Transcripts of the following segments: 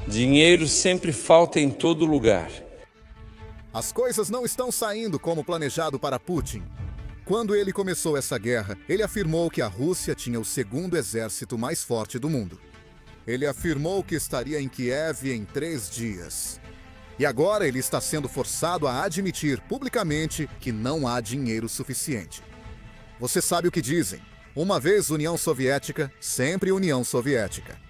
Dinheiro sempre falta em todo lugar. As coisas não estão saindo como planejado para Putin. Quando ele começou essa guerra, ele afirmou que a Rússia tinha o segundo exército mais forte do mundo. Ele afirmou que estaria em Kiev em 3 dias. E agora ele está sendo forçado a admitir publicamente que não há dinheiro suficiente. Você sabe o que dizem? Uma vez União Soviética, sempre União Soviética.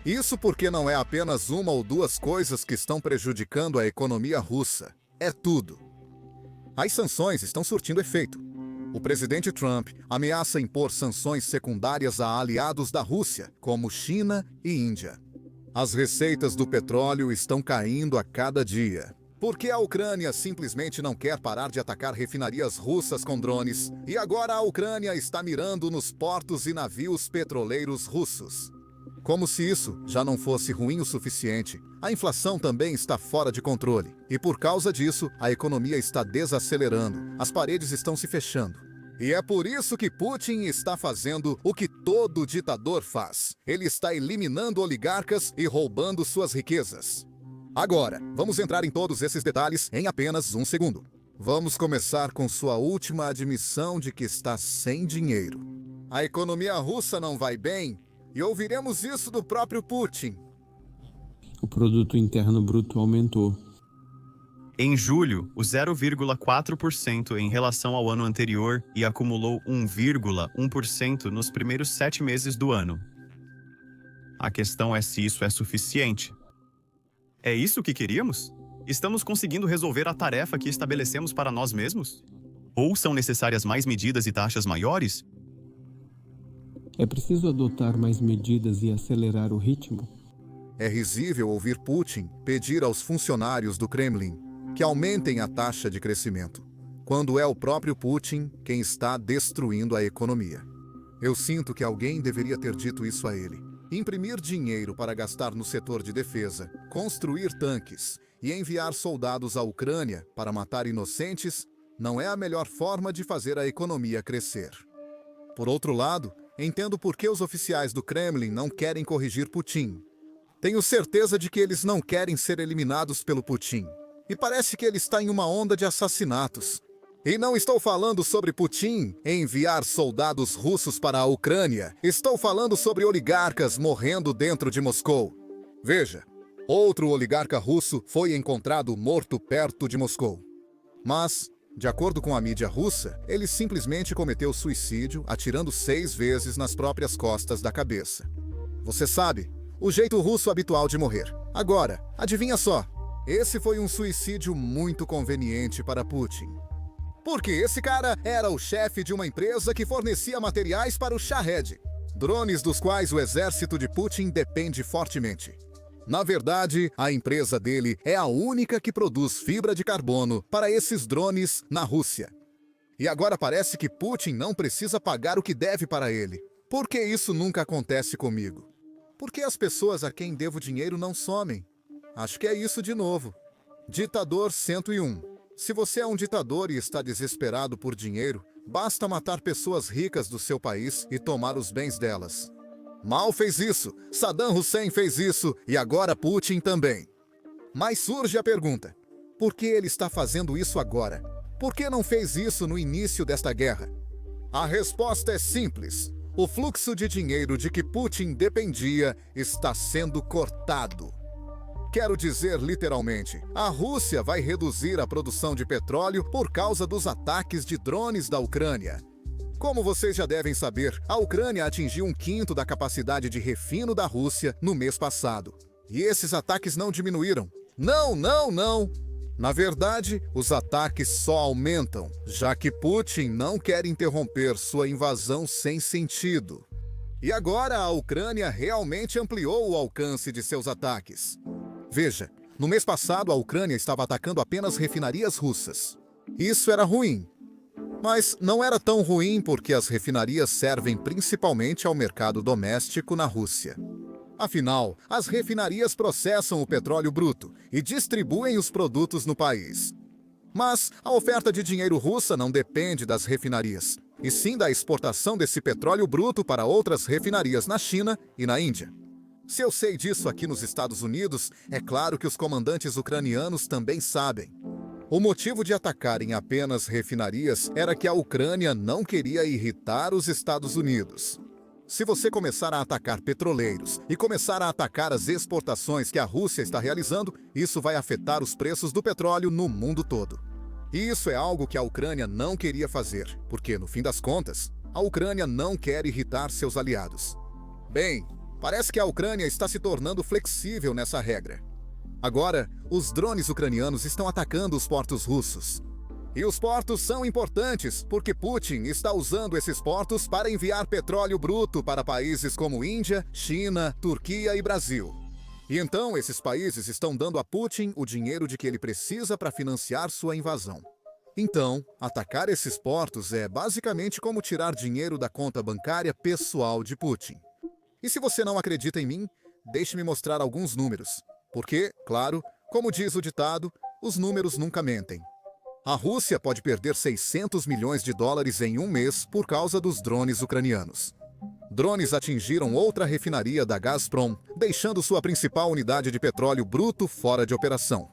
Isso porque não é apenas uma ou duas coisas que estão prejudicando a economia russa. É tudo. As sanções estão surtindo efeito. O presidente Trump ameaça impor sanções secundárias a aliados da Rússia, como China e Índia. As receitas do petróleo estão caindo a cada dia. Porque a Ucrânia simplesmente não quer parar de atacar refinarias russas com drones, e agora a Ucrânia está mirando nos portos e navios petroleiros russos. Como se isso já não fosse ruim o suficiente, a inflação também está fora de controle. E por causa disso, a economia está desacelerando, as paredes estão se fechando. E é por isso que Putin está fazendo o que todo ditador faz. Ele está eliminando oligarcas e roubando suas riquezas. Agora, vamos entrar em todos esses detalhes em apenas um segundo. Vamos começar com sua última admissão de que está sem dinheiro. A economia russa não vai bem, e ouviremos isso do próprio Putin. O produto interno bruto aumentou. Em julho, o 0,4% em relação ao ano anterior e acumulou 1,1% nos primeiros 7 meses do ano. A questão é se isso é suficiente. É isso que queríamos? Estamos conseguindo resolver a tarefa que estabelecemos para nós mesmos? Ou são necessárias mais medidas e taxas maiores? É preciso adotar mais medidas e acelerar o ritmo? É risível ouvir Putin pedir aos funcionários do Kremlin que aumentem a taxa de crescimento, quando é o próprio Putin quem está destruindo a economia. Eu sinto que alguém deveria ter dito isso a ele. Imprimir dinheiro para gastar no setor de defesa, construir tanques e enviar soldados à Ucrânia para matar inocentes não é a melhor forma de fazer a economia crescer. Por outro lado, entendo por que os oficiais do Kremlin não querem corrigir Putin. Tenho certeza de que eles não querem ser eliminados pelo Putin. E parece que ele está em uma onda de assassinatos. E não estou falando sobre Putin enviar soldados russos para a Ucrânia. Estou falando sobre oligarcas morrendo dentro de Moscou. Veja, outro oligarca russo foi encontrado morto perto de Moscou. Mas, de acordo com a mídia russa, ele simplesmente cometeu suicídio atirando 6 vezes nas próprias costas da cabeça. Você sabe, o jeito russo habitual de morrer. Agora, adivinha só. Esse foi um suicídio muito conveniente para Putin. Porque esse cara era o chefe de uma empresa que fornecia materiais para o Shahed, drones dos quais o exército de Putin depende fortemente. Na verdade, a empresa dele é a única que produz fibra de carbono para esses drones na Rússia. E agora parece que Putin não precisa pagar o que deve para ele. Por que isso nunca acontece comigo? Porque as pessoas a quem devo dinheiro não somem. Acho que é isso de novo. Ditador 101. Se você é um ditador e está desesperado por dinheiro, basta matar pessoas ricas do seu país e tomar os bens delas. Mao fez isso, Saddam Hussein fez isso e agora Putin também. Mas surge a pergunta: por que ele está fazendo isso agora? Por que não fez isso no início desta guerra? A resposta é simples. O fluxo de dinheiro de que Putin dependia está sendo cortado. Quero dizer literalmente, a Rússia vai reduzir a produção de petróleo por causa dos ataques de drones da Ucrânia. Como vocês já devem saber, a Ucrânia atingiu 1/5 da capacidade de refino da Rússia no mês passado. E esses ataques não diminuíram. Não! Na verdade, os ataques só aumentam, já que Putin não quer interromper sua invasão sem sentido. E agora a Ucrânia realmente ampliou o alcance de seus ataques. Veja, no mês passado a Ucrânia estava atacando apenas refinarias russas. Isso era ruim. Mas não era tão ruim porque as refinarias servem principalmente ao mercado doméstico na Rússia. Afinal, as refinarias processam o petróleo bruto e distribuem os produtos no país. Mas a oferta de dinheiro russa não depende das refinarias, e sim da exportação desse petróleo bruto para outras refinarias na China e na Índia. Se eu sei disso aqui nos Estados Unidos, é claro que os comandantes ucranianos também sabem. O motivo de atacarem apenas refinarias era que a Ucrânia não queria irritar os Estados Unidos. Se você começar a atacar petroleiros e começar a atacar as exportações que a Rússia está realizando, isso vai afetar os preços do petróleo no mundo todo. E isso é algo que a Ucrânia não queria fazer, porque, no fim das contas, a Ucrânia não quer irritar seus aliados. Bem, parece que a Ucrânia está se tornando flexível nessa regra. Agora, os drones ucranianos estão atacando os portos russos. E os portos são importantes, porque Putin está usando esses portos para enviar petróleo bruto para países como Índia, China, Turquia e Brasil. E então esses países estão dando a Putin o dinheiro de que ele precisa para financiar sua invasão. Então, atacar esses portos é basicamente como tirar dinheiro da conta bancária pessoal de Putin. E se você não acredita em mim, deixe-me mostrar alguns números. Porque, claro, como diz o ditado, os números nunca mentem. A Rússia pode perder 600 milhões de dólares em um mês por causa dos drones ucranianos. Drones atingiram outra refinaria da Gazprom, deixando sua principal unidade de petróleo bruto fora de operação.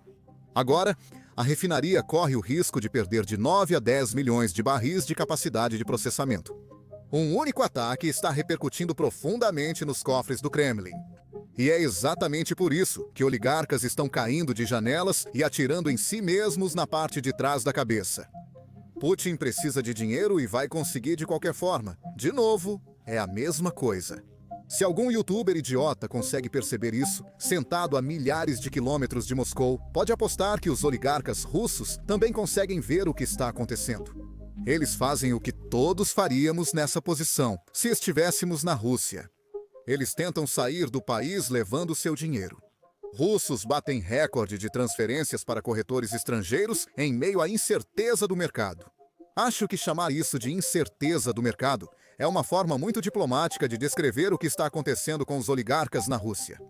Agora, a refinaria corre o risco de perder de 9 a 10 milhões de barris de capacidade de processamento. Um único ataque está repercutindo profundamente nos cofres do Kremlin. E é exatamente por isso que oligarcas estão caindo de janelas e atirando em si mesmos na parte de trás da cabeça. Putin precisa de dinheiro e vai conseguir de qualquer forma. De novo, é a mesma coisa. Se algum youtuber idiota consegue perceber isso, sentado a milhares de quilômetros de Moscou, pode apostar que os oligarcas russos também conseguem ver o que está acontecendo. Eles fazem o que todos faríamos nessa posição, se estivéssemos na Rússia. Eles tentam sair do país levando seu dinheiro. Russos batem recorde de transferências para corretores estrangeiros em meio à incerteza do mercado. Acho que chamar isso de incerteza do mercado é uma forma muito diplomática de descrever o que está acontecendo com os oligarcas na Rússia.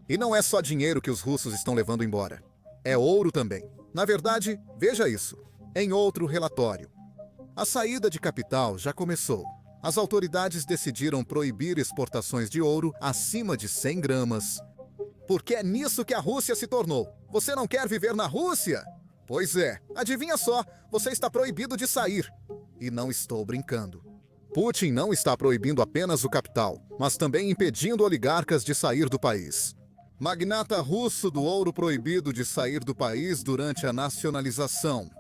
E não é só dinheiro que os russos estão levando embora. É ouro também. Na verdade, veja isso, em outro relatório. A saída de capital já começou. As autoridades decidiram proibir exportações de ouro acima de 100 gramas. Porque é nisso que a Rússia se tornou. Você não quer viver na Rússia? Pois é, adivinha só, você está proibido de sair. E não estou brincando. Putin não está proibindo apenas o capital, mas também impedindo oligarcas de sair do país. Magnata russo do ouro proibido de sair do país durante a nacionalização.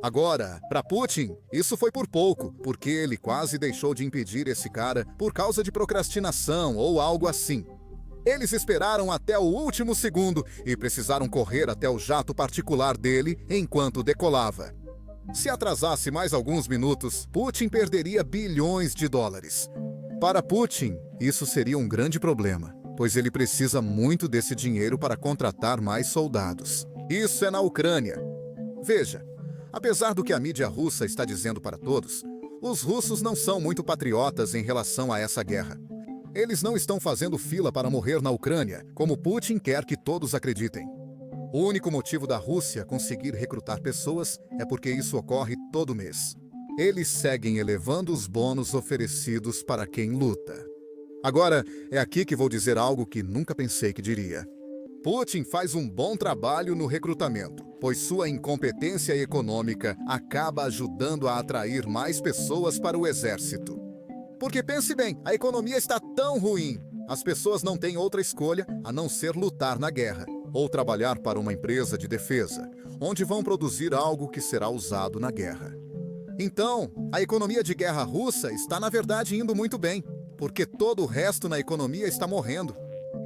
Agora, para Putin, isso foi por pouco, porque ele quase deixou de impedir esse cara por causa de procrastinação ou algo assim. Eles esperaram até o último segundo e precisaram correr até o jato particular dele enquanto decolava. Se atrasasse mais alguns minutos, Putin perderia bilhões de dólares. Para Putin, isso seria um grande problema, pois ele precisa muito desse dinheiro para contratar mais soldados. Isso é na Ucrânia. Veja. Apesar do que a mídia russa está dizendo para todos, os russos não são muito patriotas em relação a essa guerra. Eles não estão fazendo fila para morrer na Ucrânia, como Putin quer que todos acreditem. O único motivo da Rússia conseguir recrutar pessoas é porque isso ocorre todo mês. Eles seguem elevando os bônus oferecidos para quem luta. Agora, é aqui que vou dizer algo que nunca pensei que diria. Putin faz um bom trabalho no recrutamento, pois sua incompetência econômica acaba ajudando a atrair mais pessoas para o exército. Porque pense bem, a economia está tão ruim. As pessoas não têm outra escolha a não ser lutar na guerra, ou trabalhar para uma empresa de defesa, onde vão produzir algo que será usado na guerra. Então, a economia de guerra russa está na verdade indo muito bem, porque todo o resto na economia está morrendo.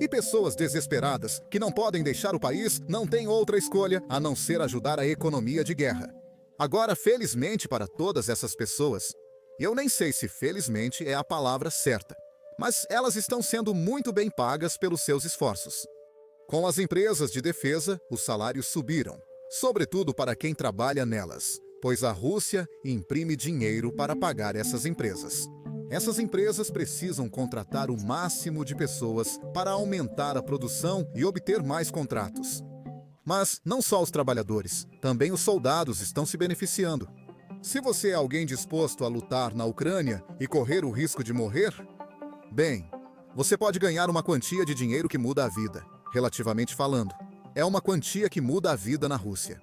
E pessoas desesperadas, que não podem deixar o país, não têm outra escolha a não ser ajudar a economia de guerra. Agora, felizmente para todas essas pessoas, eu nem sei se felizmente é a palavra certa, mas elas estão sendo muito bem pagas pelos seus esforços. Com as empresas de defesa, os salários subiram, sobretudo para quem trabalha nelas, pois a Rússia imprime dinheiro para pagar essas empresas. Essas empresas precisam contratar o máximo de pessoas para aumentar a produção e obter mais contratos. Mas não só os trabalhadores, também os soldados estão se beneficiando. Se você é alguém disposto a lutar na Ucrânia e correr o risco de morrer, bem, Você pode ganhar uma quantia de dinheiro que muda a vida, relativamente falando. É uma quantia que muda a vida na Rússia.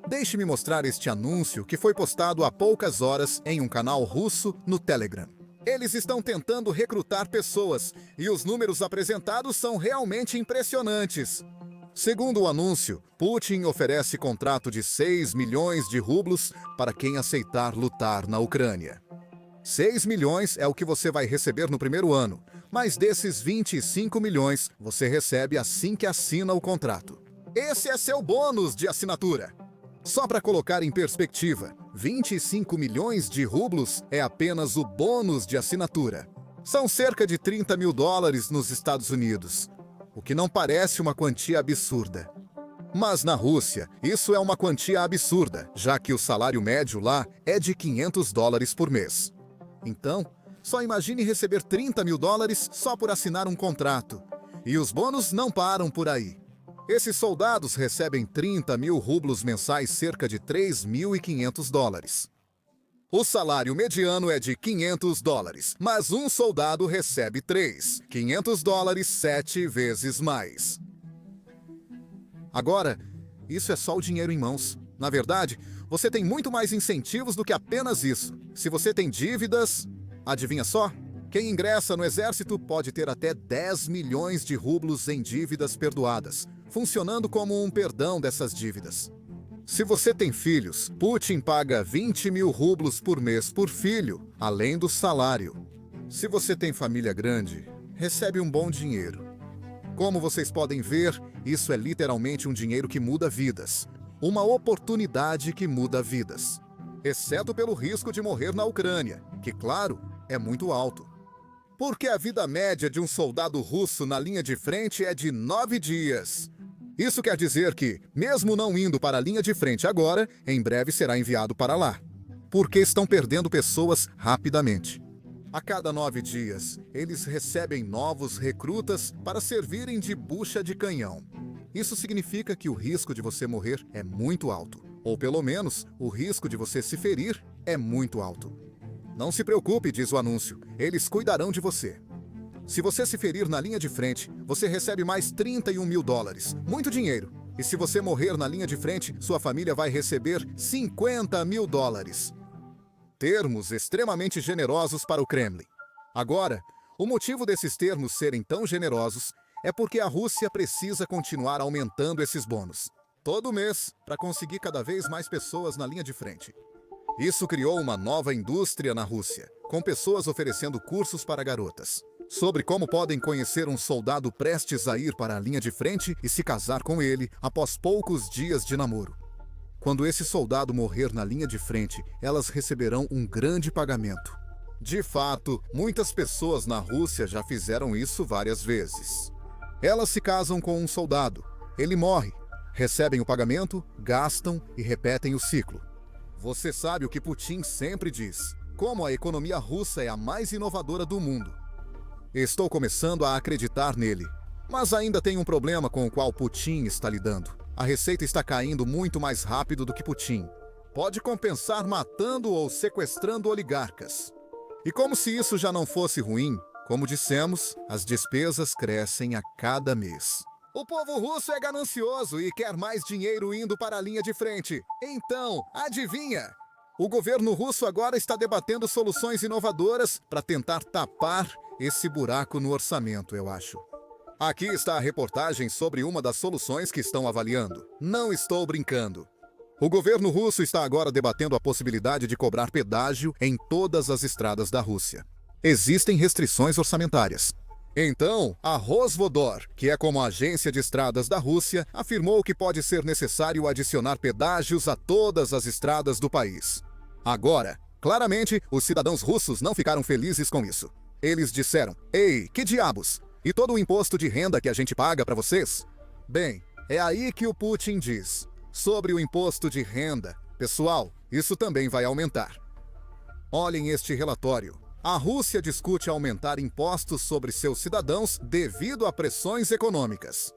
Deixe-me mostrar este anúncio que foi postado há poucas horas em um canal russo no Telegram. Eles estão tentando recrutar pessoas e os números apresentados são realmente impressionantes. Segundo o anúncio, Putin oferece contrato de 6 milhões de rublos para quem aceitar lutar na Ucrânia. 6 milhões é o que você vai receber no primeiro ano, mas desses 25 milhões você recebe assim que assina o contrato. Esse é seu bônus de assinatura. Só para colocar em perspectiva, 25 milhões de rublos é apenas o bônus de assinatura. São cerca de 30 mil dólares nos Estados Unidos, o que não parece uma quantia absurda. Mas na Rússia, isso é uma quantia absurda, já que o salário médio lá é de 500 dólares por mês. Então, só imagine receber 30 mil dólares só por assinar um contrato. E os bônus não param por aí. Esses soldados recebem 30 mil rublos mensais, cerca de 3.500 dólares. O salário mediano é de 500 dólares, mas um soldado recebe 3. 500 dólares 7 vezes mais. Agora, isso é só o dinheiro em mãos. Na verdade, você tem muito mais incentivos do que apenas isso. Se você tem dívidas, adivinha só? Quem ingressa no exército pode ter até 10 milhões de rublos em dívidas perdoadas, funcionando como um perdão dessas dívidas. Se você tem filhos, Putin paga 20 mil rublos por mês por filho, além do salário. Se você tem família grande, recebe um bom dinheiro. Como vocês podem ver, isso é literalmente um dinheiro que muda vidas. Uma oportunidade que muda vidas. Exceto pelo risco de morrer na Ucrânia, que, claro, é muito alto. Porque a vida média de um soldado russo na linha de frente é de 9 dias. Isso quer dizer que, mesmo não indo para a linha de frente agora, em breve será enviado para lá. Porque estão perdendo pessoas rapidamente. A cada 9 dias, eles recebem novos recrutas para servirem de bucha de canhão. Isso significa que o risco de você morrer é muito alto. Ou pelo menos, o risco de você se ferir é muito alto. Não se preocupe, diz o anúncio, eles cuidarão de você. Se você se ferir na linha de frente, você recebe mais 31 mil dólares. Muito dinheiro. E se você morrer na linha de frente, sua família vai receber 50 mil dólares. Termos extremamente generosos para o Kremlin. Agora, o motivo desses termos serem tão generosos é porque a Rússia precisa continuar aumentando esses bônus. Todo mês, para conseguir cada vez mais pessoas na linha de frente. Isso criou uma nova indústria na Rússia, com pessoas oferecendo cursos para garotas. Sobre como podem conhecer um soldado prestes a ir para a linha de frente e se casar com ele após poucos dias de namoro. Quando esse soldado morrer na linha de frente, elas receberão um grande pagamento. De fato, muitas pessoas na Rússia já fizeram isso várias vezes. Elas se casam com um soldado, ele morre, recebem o pagamento, gastam e repetem o ciclo. Você sabe o que Putin sempre diz, como a economia russa é a mais inovadora do mundo. Estou começando a acreditar nele, mas ainda tem um problema com o qual Putin está lidando. A receita está caindo muito mais rápido do que Putin. Pode compensar matando ou sequestrando oligarcas. E como se isso já não fosse ruim, como dissemos, as despesas crescem a cada mês. O povo russo é ganancioso e quer mais dinheiro indo para a linha de frente. Então, adivinha? O governo russo agora está debatendo soluções inovadoras para tentar tapar esse buraco no orçamento, eu acho. Aqui está a reportagem sobre uma das soluções que estão avaliando. Não estou brincando. O governo russo está agora debatendo a possibilidade de cobrar pedágio em todas as estradas da Rússia. Existem restrições orçamentárias. Então, a Rosvodor, que é como a agência de estradas da Rússia, afirmou que pode ser necessário adicionar pedágios a todas as estradas do país. Agora, claramente, os cidadãos russos não ficaram felizes com isso. Eles disseram, ei, que diabos? E todo o imposto de renda que a gente paga para vocês? Bem, é aí que o Putin diz. Sobre o imposto de renda, pessoal, isso também vai aumentar. Olhem este relatório. A Rússia discute aumentar impostos sobre seus cidadãos devido a pressões econômicas.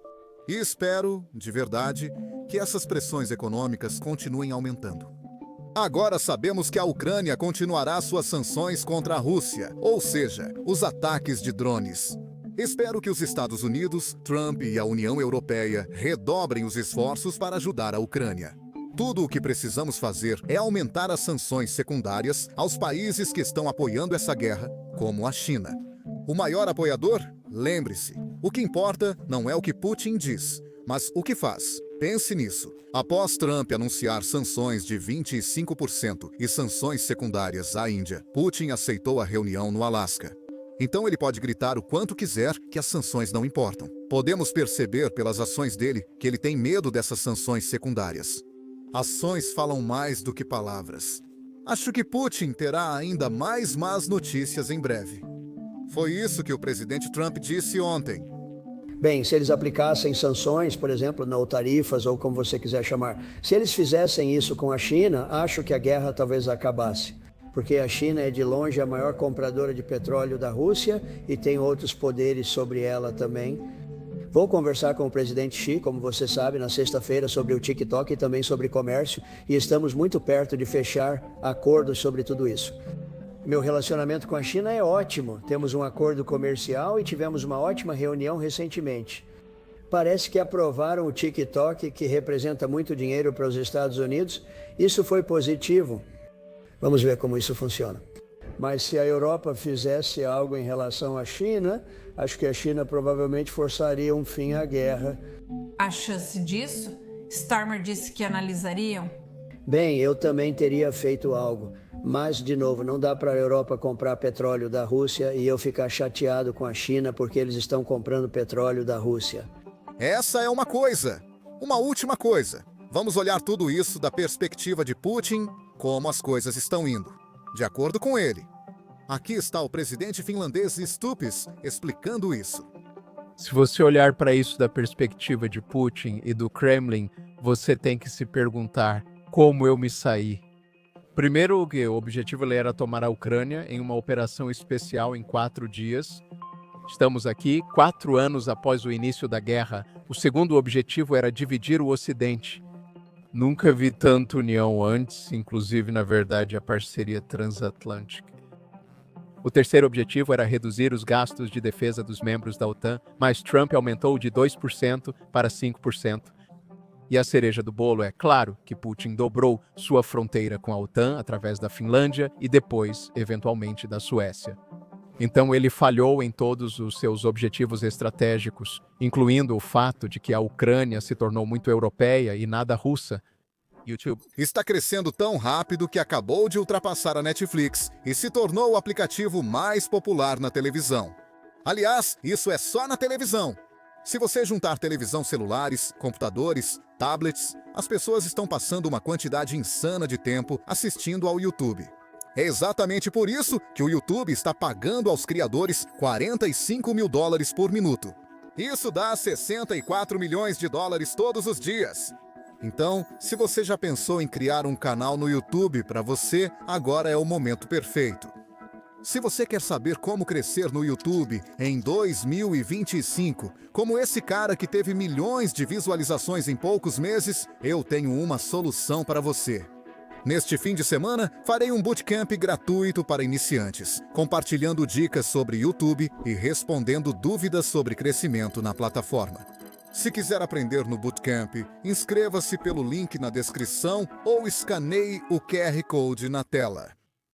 E espero, de verdade, que essas pressões econômicas continuem aumentando. Agora sabemos que a Ucrânia continuará suas sanções contra a Rússia, ou seja, os ataques de drones. Espero que os Estados Unidos, Trump e a União Europeia redobrem os esforços para ajudar a Ucrânia. Tudo o que precisamos fazer é aumentar as sanções secundárias aos países que estão apoiando essa guerra, como a China. O maior apoiador? Lembre-se, o que importa não é o que Putin diz, mas o que faz. Pense nisso. Após Trump anunciar sanções de 25% e sanções secundárias à Índia, Putin aceitou a reunião no Alasca. Então ele pode gritar o quanto quiser que as sanções não importam. Podemos perceber pelas ações dele que ele tem medo dessas sanções secundárias. Ações falam mais do que palavras. Acho que Putin terá ainda mais más notícias em breve. Foi isso que o presidente Trump disse ontem. Bem, se eles aplicassem sanções, por exemplo, ou tarifas, ou como você quiser chamar, se eles fizessem isso com a China, acho que a guerra talvez acabasse. Porque a China é de longe a maior compradora de petróleo da Rússia e tem outros poderes sobre ela também. Vou conversar com o presidente Xi, como você sabe, na sexta-feira sobre o TikTok e também sobre comércio, e estamos muito perto de fechar acordos sobre tudo isso. Meu relacionamento com a China é ótimo, temos um acordo comercial e tivemos uma ótima reunião recentemente. Parece que aprovaram o TikTok, que representa muito dinheiro para os Estados Unidos. Isso foi positivo. Vamos ver como isso funciona. Mas se a Europa fizesse algo em relação à China, acho que a China provavelmente forçaria um fim à guerra. A chance disso? Starmer disse que analisariam. Bem, eu também teria feito algo. Mas, de novo, não dá para a Europa comprar petróleo da Rússia e eu ficar chateado com a China porque eles estão comprando petróleo da Rússia. Essa é uma coisa. Uma última coisa. Vamos olhar tudo isso da perspectiva de Putin, como as coisas estão indo. De acordo com ele. Aqui está o presidente finlandês Stubbs explicando isso. Se você olhar para isso da perspectiva de Putin e do Kremlin, você tem que se perguntar como eu me saí. Primeiro, o objetivo era tomar a Ucrânia em uma operação especial em 4 dias. Estamos aqui 4 anos após o início da guerra. O segundo objetivo era dividir o Ocidente. Nunca vi tanta união antes, inclusive, na verdade, a parceria transatlântica. O terceiro objetivo era reduzir os gastos de defesa dos membros da OTAN, mas Trump aumentou de 2% para 5%. E a cereja do bolo é, claro, que Putin dobrou sua fronteira com a OTAN através da Finlândia e depois, eventualmente, da Suécia. Então ele falhou em todos os seus objetivos estratégicos, incluindo o fato de que a Ucrânia se tornou muito europeia e nada russa. YouTube está crescendo tão rápido que acabou de ultrapassar a Netflix e se tornou o aplicativo mais popular na televisão. Aliás, isso é só na televisão. Se você juntar televisão, celulares, computadores, tablets, as pessoas estão passando uma quantidade insana de tempo assistindo ao YouTube. É exatamente por isso que o YouTube está pagando aos criadores $45 mil por minuto. Isso dá $64 milhões todos os dias. Então, se você já pensou em criar um canal no YouTube para você, agora é o momento perfeito. Se você quer saber como crescer no YouTube em 2025, como esse cara que teve milhões de visualizações em poucos meses, eu tenho uma solução para você. Neste fim de semana, farei um bootcamp gratuito para iniciantes, compartilhando dicas sobre YouTube e respondendo dúvidas sobre crescimento na plataforma. Se quiser aprender no bootcamp, inscreva-se pelo link na descrição ou escaneie o QR Code na tela.